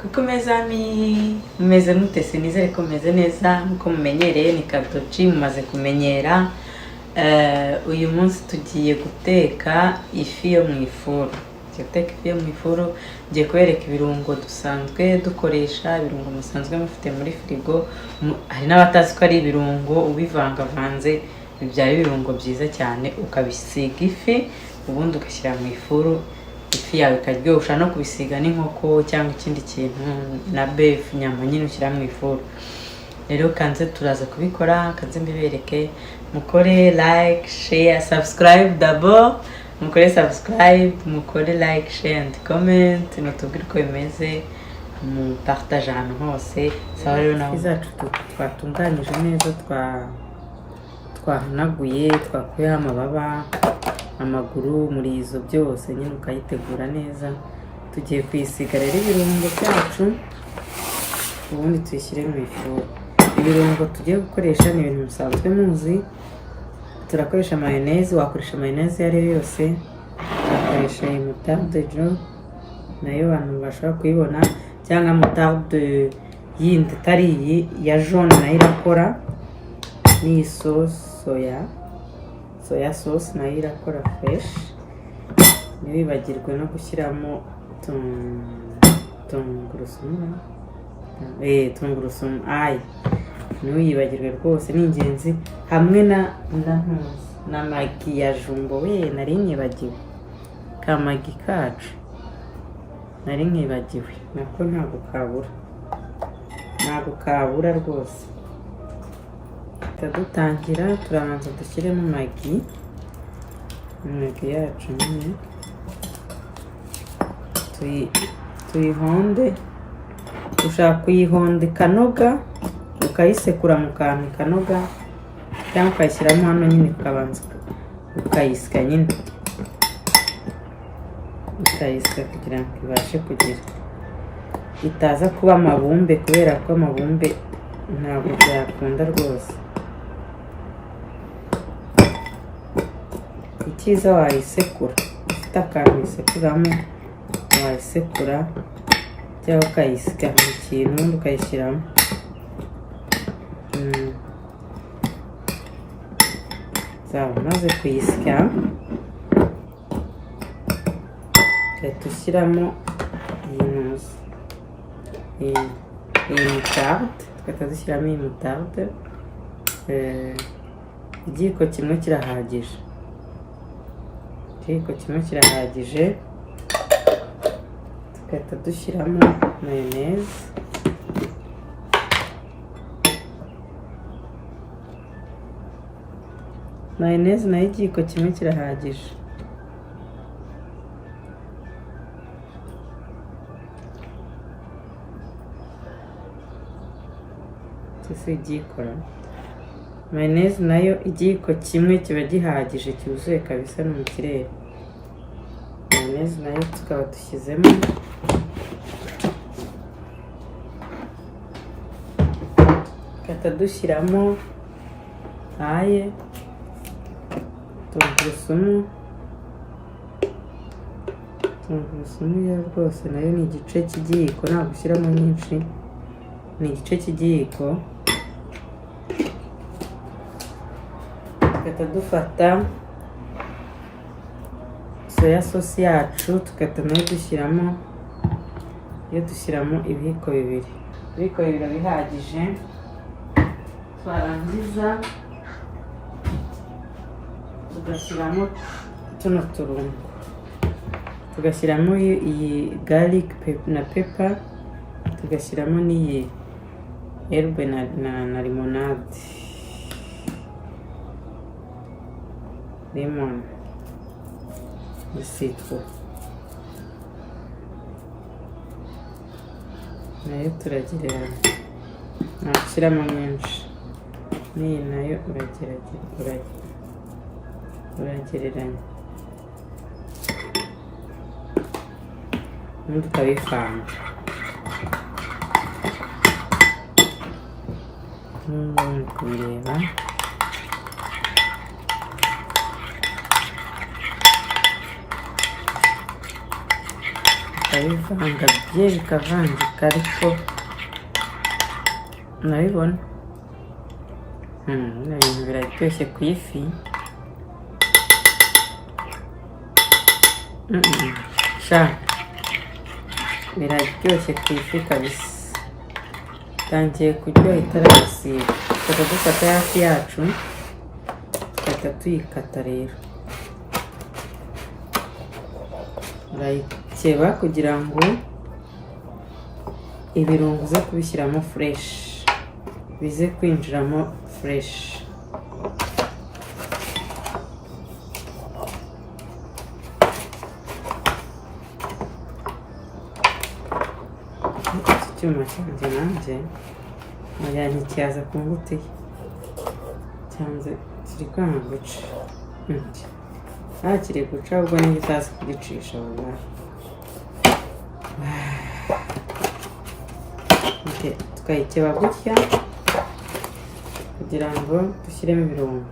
Kuko mumeze mute? Sinizere ko mumeze neza nkuko mumenyereye, ni Kadoji mumaze kumenyera. Uyu munsi tugiye guteka ifi yo mu ifuru. Tugiye guteka ifi yo mu ifuru, ngiye kubereka ibirungo dusanzwe dukoresha, ibirungo musanzwe mufite muri firigo. Hari n'abatazi ko ari ibirungo, ubivangavanze bibyara ibirungo byiza cyane, ukabisiga ifi ubundi ugashyira mu ifuru, ifi yawe ikaryoha. No kubisiga n'inkoko cyangwa ikindi kintu na beef, inyama nyine ushyira mu ifuru. Rero kanze turaza kubikora, kanze mbibereke. Mukore like, share, subscribe d'abord. Mukore subscribe, mukore like, share and comment. Notubwire uko bimeze, mu partage ahantu hose. Sawa rero naho zacu twatunganyije neza, twahanaguye, twakuyeho amababa, amaguru, murizo byose nyine ukayitegura neza. Tugiye kuyisiga rero ibirungo byacu ubundi tuyishyire mu ifuru. Ibirungo tugiye gukoresha ni ibintu bisanzwe muzi. Turakoresha mayonnaise, wakoresha mayonnaise iyo ari yo yose. Turakoresha moutarde jo, nayo abantu bashobora kuyibona, cyangwa moutarde yindi itari iyi ya jaune nayo irakora. Ni sauce soya sauce nayo irakora fresh. Ntibibagirwe no gushyiramo tungurusumu. Tungurusumu ntuyibagirwe rwose, ni ingenzi. Hamwe na magi ya jumbo, nari nyibagiwe ka magi kacu, nari nyibagiwe nako ntabwo kabura rwose. Dutangira turabanza dushyiremo magi yacu nyine, tuyihonde. Ushaka kuyihonda ikanoga, ukayisekura mu kantu ikanoga, cyangwa ukayishyiramo hano nyine ukabanza ukayisya nyine, ukayisya kugira ngo ibashe kugira itaza kuba amabumbe, kubera ko amabumbe ntabwo byakunda rwose. Icyiza wayisekura, ufite akantu isekuramo wayisekura, cyangwa ukayisya mu kintu ubundi ukayishyiramo. Umaze kuyisya ugahita ushyiramo iyi moutarde. Tugahita dushyiramo iyi moutarde, igiko kimwe kirahagije. Tugahita dushyiramo mayonnaise. Mayonnaise nayo igiko kimwe kirahagije. Mayonnaise nayo igiko kimwe kiba gihagije, cyuzuye kabisa no mu kirere. Mayonnaise nayo tukaba dushyizemo. Kata dushyiramo tungurusumu yo rwose nayo ni igice cy'igiyiko, ntabwo ushyiramo nyinshi, ni igice cy'igiyiko. Tugahita dufata soya sauce yacu, tugahita nayo dushyiramo ibiyiko bibiri. Ibiyiko bibiri bihagije. Twarangiza tugashyiramo tuno turungo, tugashyiramo iyi garlic na pepper, tugashyiramo n'iyi herbe na limonade, lemon na citron. Nayo turagereranya, ntashyiramo nyinshi. N'iyi nayo uragereranya, ubundi ukabivanga. Muri kubireba, ukabivanga bye bikavangika, ariko urabibona bino bintu biraryoshye ku ifi. Sha biraryoshye ku ifi kabisa, tangiye kuryoha itarasiga. Tukajya dufata hafi yacu tugahita tuyikata. Rero urayikeba kugira ngo ibirungo uze kubishyiramo fureshi, bize kwinjiramo fureshi. Iki cyuma cyanjye nanjye ntikiyaza ku ngutiya, cyanze kiri kwanga guca. Kiri guca, ahubwo niba utazi kugicisha wallahi. Tukayikeba gutya kugira ngo dushyiremo ibirungo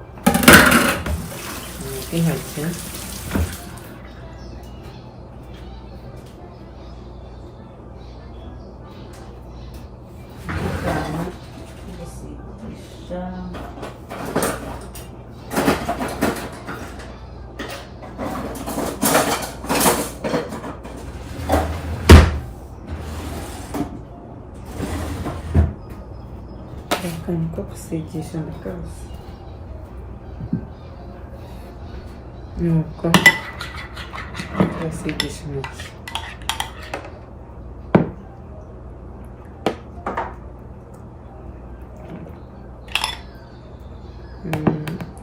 nk'intoryi. Akantu ko gusigisha ndakazi, nuko turasigisha intoki.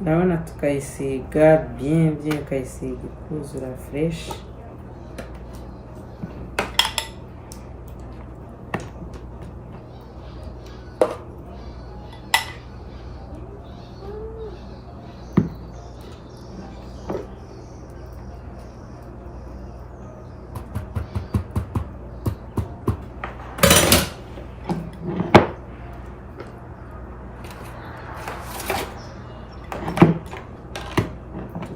Urabona, tukayisiga bien, ukayisiga ikuzura fresh.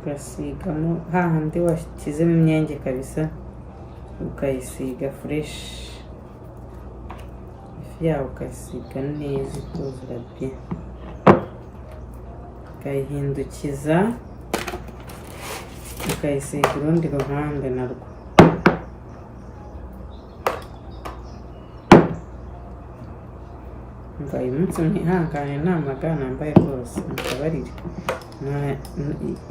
Ugasigamo hahandi washyizemo imyenge kabisa, ukayisiga fresh. Ifi yawe ukayisiga neza ikuzura bien, ukayihindukiza ukayisiga urundi ruhande narwo. Uyu munsi mwihangane, nta magana nambaye rwose, mutabarire.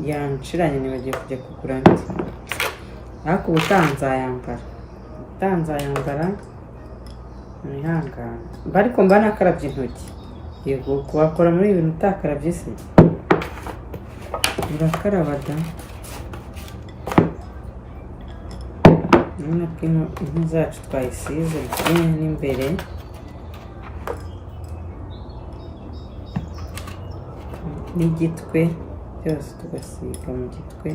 Yanshiranye nibagiye kujya kugura andi, ariko ubutaha nzayambara, mwihangane. Ariko mba nakarabye intoki. Yego, wakora muri ibi bintu utakarabye se? Urakaraba da. Urabona ko impu zacu twayisize n'imbere, n'igitwe byose tugasiga mu gitwe.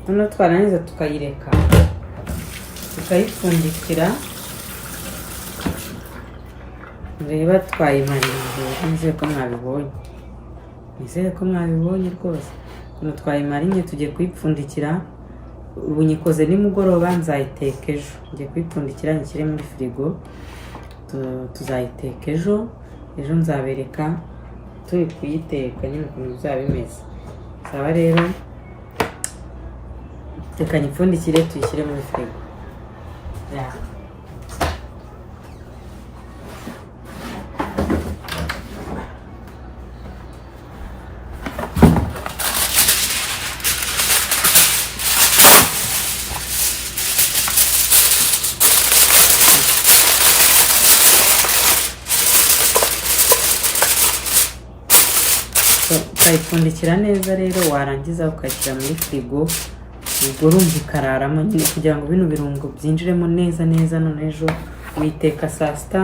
Noneho twarangiza tukayireka, tukayipfundikira. Reba twayimarije, nizere ko mwabibonye rwose ukuntu twayimarinye. Tugiye kuyipfundikira. Ubu nyikoze nimugoroba, nzayiteka ejo. Ngiye kuyipfundikira nyishyire muri firigo, tuzayiteka ejo. Ejo nzabereka turi kuyiteka nyine ukuntu bizaba bimeze. Saba rero, reka nyipfundikire tuyishyire muri firigo. Ukayipfundikira neza rero, warangiza ukayishyira muri firigo. Ubwo urumva ikararamo nyine kugira ngo bino birungo byinjiremo neza. None ejo uyiteka saa sita.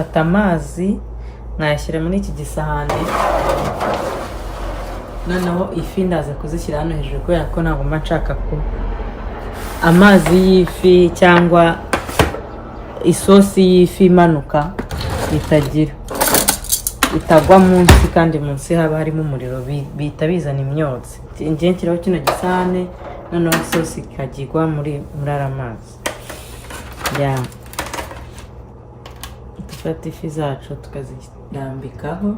fata amazi nkayashyira muri iki gisahane, noneho ifi ndaza kuzishyira hano hejuru kubera ko ntabwo mba nshaka ko amazi y'ifi cyangwa isosi y'ifi imanuka itagwa munsi, kandi munsi haba harimo umuriro bihita bizana imyotsi. Ngiye nshyiraho kino gisahane, noneho isosi ikagirwa muri aya mazi. Dufata ifi zacu tukazirambikaho,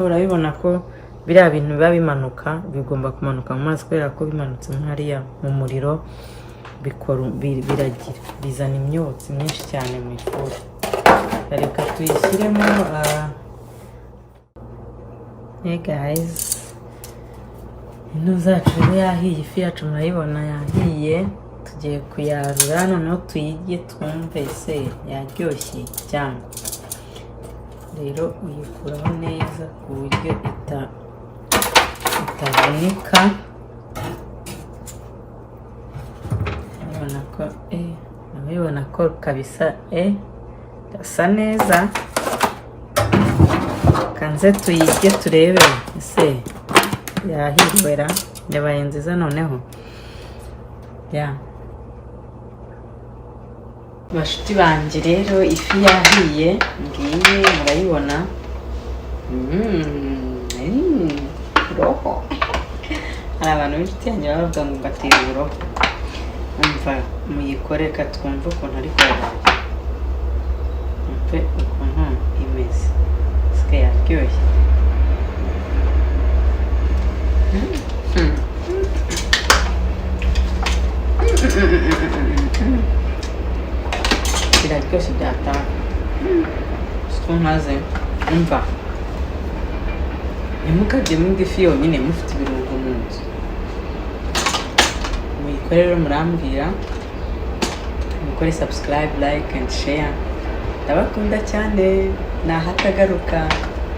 urabibona ko biriya bintu biba bimanuka bigomba kumanuka mu mazi, kubera ko bimanutse hariya mu muriro biragira bizana imyotsi myinshi cyane mu ifuru. Reka tuyishyiremo. Hey guys, ino zacu rero yahiye, ifi yacu murayibona yahiye, tugiye kuyarura noneho tuyirye twumve ese yaryoshye cyangwa. Rero uyikuraho neza ku buryo itavunika. Urabibona ko kabisa irasa neza. Kanze tuyirye turebe ese yahiriwe yabaye nziza noneho. Bashuti banjye rero ifi yahiye ngiye murayibona. Uroho hari abantu b'inshuti yanjye bavuga ngo mbatera uburoho. Umva muyikore ka twumve ukuntu ari koga, umve ukuntu imeze, sike yaryoshye. Biraryoshye byataha. Siko nkaze umva, ntimukajye mwirya ifi yonyine mufite ibirungo mu nzu. Muyikore rero murambwira, mukore subscribe, like and share. Ndabakunda cyane, nahatagaruka.